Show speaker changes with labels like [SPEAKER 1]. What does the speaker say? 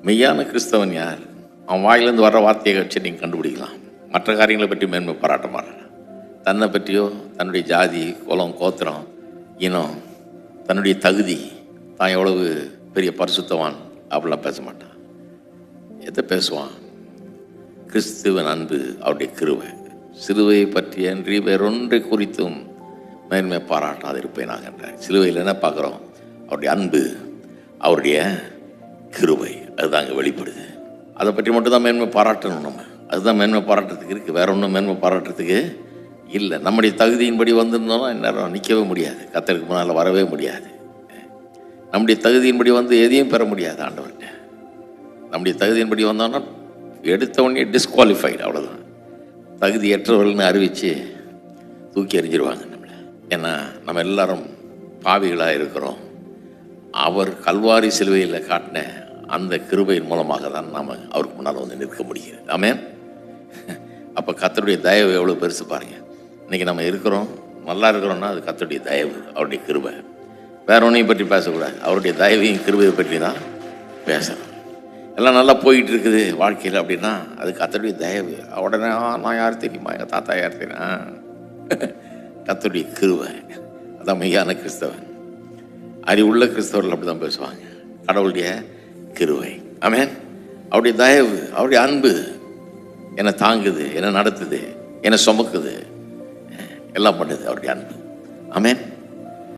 [SPEAKER 1] மெய்யான கிறிஸ்தவன் யார்? அவன் வாயிலேருந்து வர்ற வார்த்தையை வச்சு நீங்கள் கண்டுபிடிக்கலாம். மற்ற காரியங்களை பற்றி மேன்மை பாராட்ட மாட்டான். தன்னை பற்றியோ, தன்னுடைய ஜாதி, குலம், கோத்திரம், இனம், தன்னுடைய தகுதி, தான் எவ்வளவு பெரிய பரிசுத்தவான் அப்படிலாம் பேச மாட்டான். எதை பேசுவான்? கிறிஸ்துவன் அன்பு, அவருடைய கிருபை. சிலுவையை பற்றி அன்றி வேறொன்றை குறித்தும் மேன்மை பாராட்டாது இருப்பேனாக என்றார். சிலுவையில் என்ன பார்க்குறோம்? அவருடைய அன்பு, அவருடைய கிருபை, அதுதான் அங்கே வெளிப்படுது. அதை பற்றி மட்டும் தான் மேன்மை பாராட்டணும். நம்ம அதுதான் மேன்மை பாராட்டுறதுக்கு இருக்குது. வேற ஒன்றும் மேன்மை பாராட்டுறதுக்கு இல்லை. நம்முடைய தகுதியின்படி வந்திருந்தோம்னா இந்நேரம் நிற்கவே முடியாது, கர்த்தருக்கு முன்னால் வரவே முடியாது. நம்முடைய தகுதியின்படி வந்து எதையும் பெற முடியாது ஆண்டவர்கிட்ட. நம்முடைய தகுதியின்படி வந்தோம்னா எடுத்தவொடனே டிஸ்குவாலிஃபைடு, அவ்வளோதான். தகுதியற்றவர்கள்னு அறிவித்து தூக்கி எறிஞ்சிருவாங்க நம்மளை. ஏன்னா நம்ம எல்லாரும் பாவிகளாக இருக்கிறோம். அவர் கல்வாரி சிலுவையில் காட்டின அந்த கிருபையின் மூலமாக தான் நாம் அவருக்கு முன்னால் வந்து நிற்க முடிகிறது. ஆமென். அப்போ கர்த்தருடைய தயவு எவ்வளோ பெருசு பாருங்க. இன்றைக்கி நம்ம இருக்கிறோம், நல்லா இருக்கிறோம்னா அது கர்த்தருடைய தயவு, அவருடைய கிருபை. வேற ஒன்றையும் பற்றி பேசக்கூடாது, அவருடைய தயவையும் கிருபையை பற்றி தான் பேசணும். எல்லாம் நல்லா போயிட்டு இருக்குது வாழ்க்கையில் அப்படின்னா அது கர்த்தருடைய தயவு. உடனே நான் யார் தெரியுமா, எங்கள் தாத்தா யார் தெரியுமா? கர்த்தருடைய கிருபை. அதான் மெய்யான கிறிஸ்தவன். அறிவுள்ள கிறிஸ்தவர்கள் அப்படி தான் பேசுவாங்க. கடவுளுடைய கிருபை. ஆமென். அவருடைய தயவு, அவருடைய அன்பு என்னை தாங்குது, என்னை நடத்துது, என்னை சுமக்குது, எல்லாம் பண்ணுது அவருடைய அன்பு. ஆமென்.